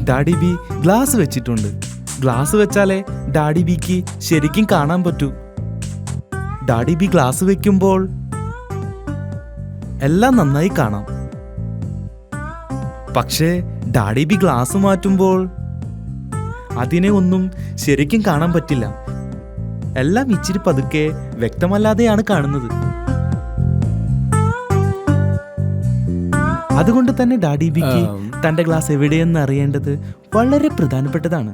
Daddy B glass വെച്ചിട്ടുണ്ട്. Glass വെച്ചാലേ daddy ബിക്ക് ശരിക്കും കാണാൻ പറ്റൂ. ഡാഡി ബി ഗ്ലാസ് വെക്കുമ്പോൾ എല്ലാം നന്നായി കാണാം. പക്ഷേ ഡാഡി ബി ഗ്ലാസ് മാറ്റുമ്പോൾ അതിനെ ഒന്നും ശരിക്കും കാണാൻ പറ്റില്ല. എല്ലാം ഇച്ചിരി പതുക്കെ വ്യക്തമല്ലാതെയാണ് കാണുന്നത്. അതുകൊണ്ട് തന്നെ ഡാഡി ബിക്ക് തന്റെ ഗ്ലാസ് എവിടെയെന്ന് അറിയേണ്ടത് വളരെ പ്രധാനപ്പെട്ടതാണ്.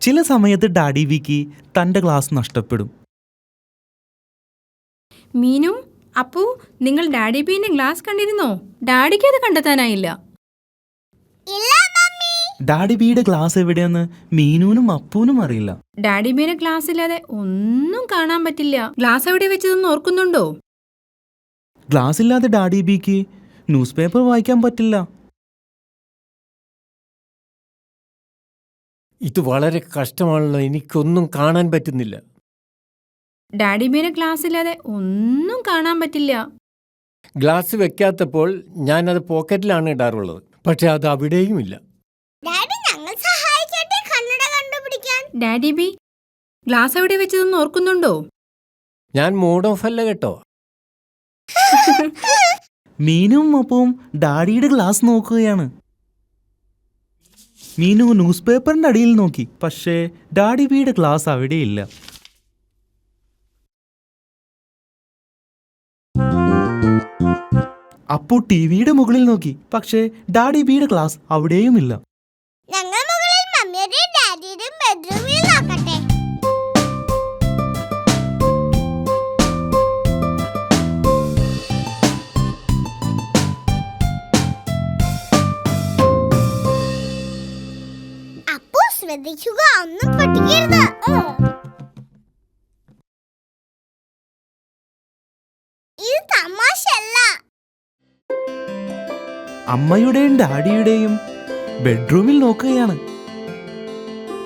ചില സമയത്ത് ഡാഡി ബിക്ക് തന്റെ ഗ്ലാസ് നഷ്ടപ്പെടും. മീനു, അപ്പു, നിങ്ങൾ ഡാഡി ബീന്റെ ഗ്ലാസ് കണ്ടിരുന്നോ? ഡാഡിക്ക് അത് കണ്ടെത്താനായില്ല. ഡാഡി ബിയുടെ ഗ്ലാസ് എവിടെയെന്ന് മീനുവിനും അപ്പൂനും അറിയില്ല. ഡാഡി ബീന്റെ ഗ്ലാസ് ഇല്ലാതെ ഒന്നും കാണാൻ പറ്റില്ല. ഗ്ലാസ് എവിടെ വെച്ചതെന്ന് ഓർക്കുന്നുണ്ടോ? ഗ്ലാസ് ഇല്ലാതെ ഡാഡി ബിക്ക് ന്യൂസ് പേപ്പർ വായിക്കാൻ പറ്റില്ല. ഇത് വളരെ കഷ്ടമാണല്ലോ, എനിക്കൊന്നും കാണാൻ പറ്റുന്നില്ല. ഡാഡി ബീന്റെ ഗ്ലാസ് ഇല്ലാതെ ഒന്നും കാണാൻ പറ്റില്ല. ഗ്ലാസ് വെക്കാത്തപ്പോൾ ഞാനത് പോക്കറ്റിലാണ് ഇടാറുള്ളത്, പക്ഷെ അത് അവിടെയുമില്ല. ഡാഡി ബി, ഗ്ലാസ് എവിടെ വെച്ചതെന്ന് ഓർക്കുന്നുണ്ടോ? ഞാൻ മൂഡ് ഓഫ് അല്ല കേട്ടോ. മീനും അപ്പവും ഡാഡിയുടെ ഗ്ലാസ് നോക്കുകയാണ്. മീനു ന്യൂസ് പേപ്പറിന്റെ അടിയിൽ നോക്കി, പക്ഷേ ഡാഡി ബിയുടെ ഗ്ലാസ് അവിടെയില്ല. അപ്പു ടിവിയുടെ മുകളിൽ നോക്കി, പക്ഷേ ഡാഡി ബിയുടെ ഗ്ലാസ് അവിടെയുമില്ല. ശ്രദ്ധിക്കുക, ഒന്നും പൊട്ടിക്കരുത്. ഇത് തമാശയല്ല. അമ്മയുടെയും ഡാഡിയുടെയും ബെഡ്റൂമിൽ നോക്കുകയാണ്.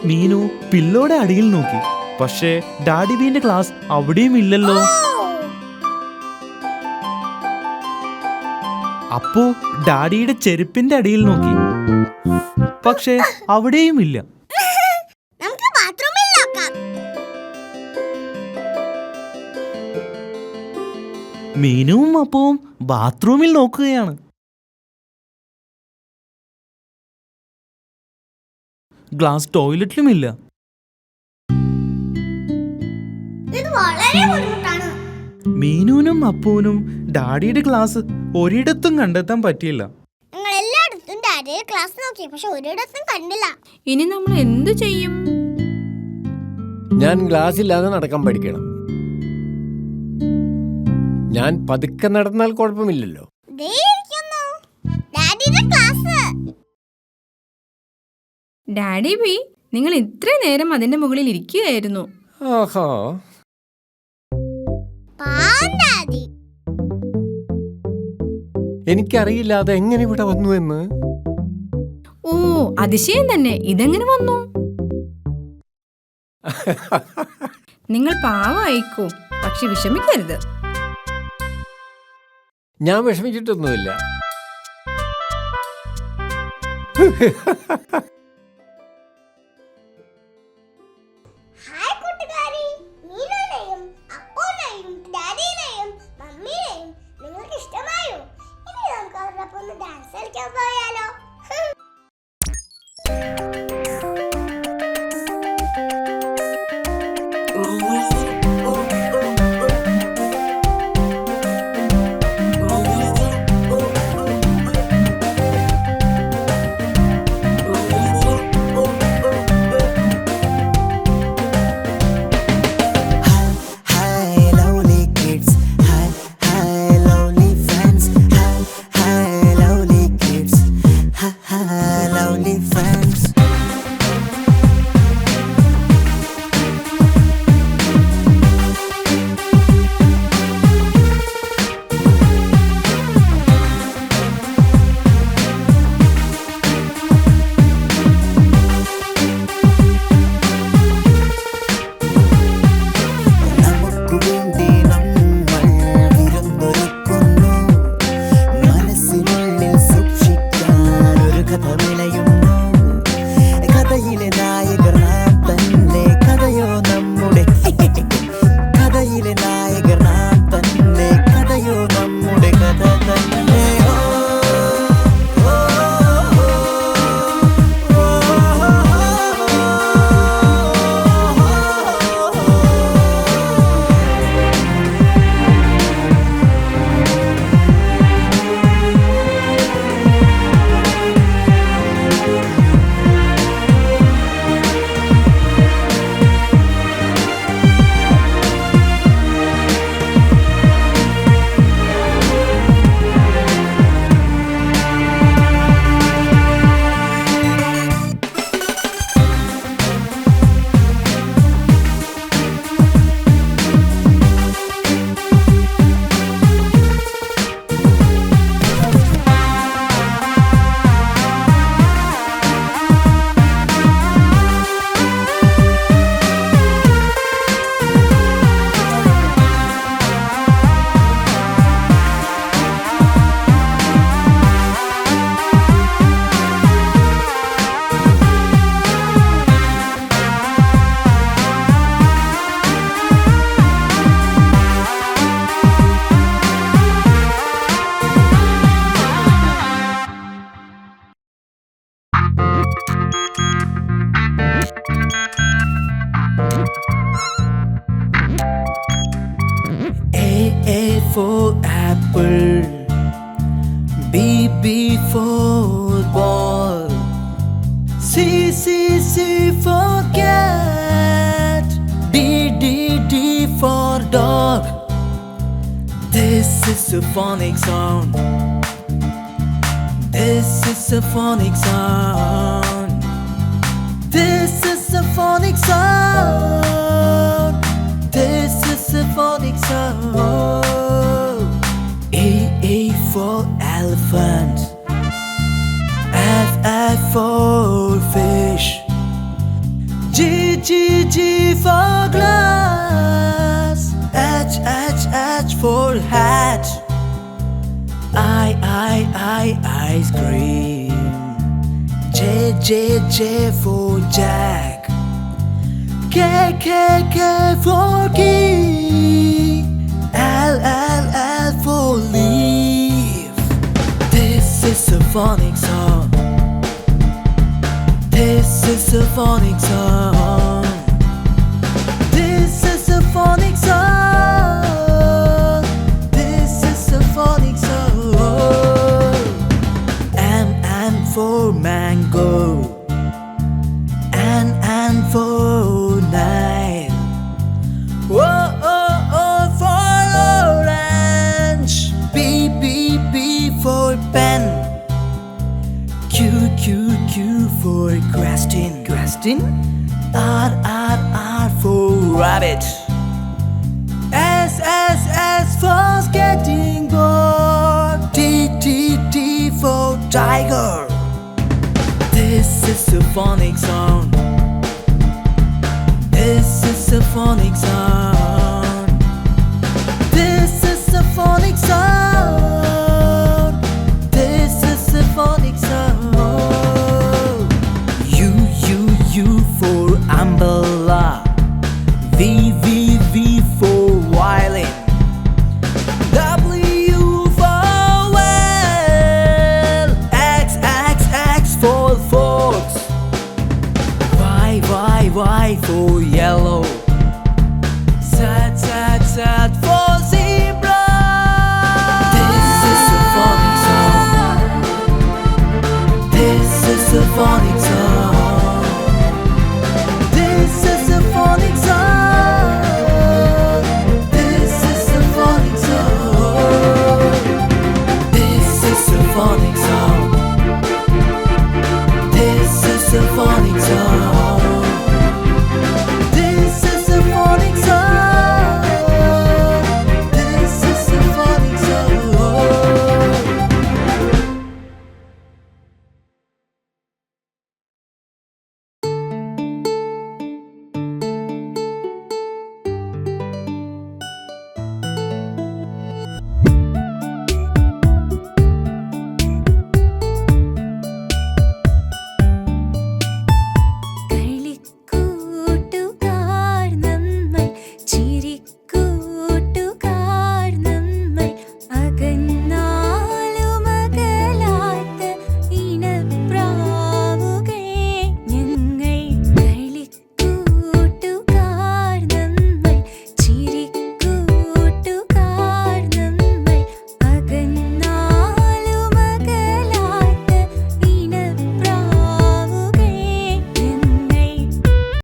മീനു പില്ലോടെ അടിയിൽ നോക്കി, പക്ഷേ ഡാഡി ബീന്റെ ഗ്ലാസ് അവിടെയും ഇല്ലല്ലോ. അപ്പു ഡാഡിയുടെ ചെരുപ്പിന്റെ അടിയിൽ നോക്കി, പക്ഷേ അവിടെയും ഇല്ല. മീനുവും അപ്പവും ബാത്റൂമിൽ നോക്കുകയാണ്. ഗ്ലാസ് ടോയ്ലറ്റിലുമില്ല. മീനുവിനും അപ്പുവിനും ഡാഡിയുടെ ഗ്ലാസ് ഒരിടത്തും കണ്ടെത്താൻ പറ്റിയില്ല. ഇനി നമ്മൾ എന്തു ചെയ്യും? ഞാൻ ഗ്ലാസ് ഇല്ലാതെ നടക്കാൻ പഠിക്കണം. ഞാൻ പതുക്കെ നടന്നാൽ കുഴപ്പമില്ലല്ലോ. ഡാഡി ബി, നിങ്ങൾ ഇത്ര നേരം അതിന്റെ മുകളിൽ ഇരിക്കുകയായിരുന്നു. ആഹാ, എനിക്കറിയില്ല അത് എങ്ങനെ ഇവിടെ വന്നു എന്ന്. ഓ, അതിശയം തന്നെ. ഇതെങ്ങനെ വന്നു? നിങ്ങൾ പാവമായിക്കോ, പക്ഷെ വിഷമിക്കരുത്. ഞാൻ വിഷമിച്ചിട്ടൊന്നുമില്ല. നിങ്ങൾക്ക് ഇഷ്ടമായോ? ഇനി നമുക്ക് അവരോടൊപ്പം ഒന്ന് ഡാൻസ് കളിക്കാൻ പോയാലോ? for apple, B for ball, C for cat, D for dog. This is a phonic sound. This is a phonic sound. This is a phonic sound. This is a phonic sound. A for elephant. F for fish. G for glass. H for hat. Ice cream. J for jack. K for key. L for leaf. This is a phonic sound. This is a phonic sound. This is a phonic sound. This is a phonic sound. M for mango. N for nine. O for orange. B for pen. Q for question. R for rabbit. S for skating board. T for tiger. This is a phonic sound. This is a phonic sound. This is a phonic sound. This is a phonic sound. U for umbrella. V for violin. W for whale. X for fox. Y for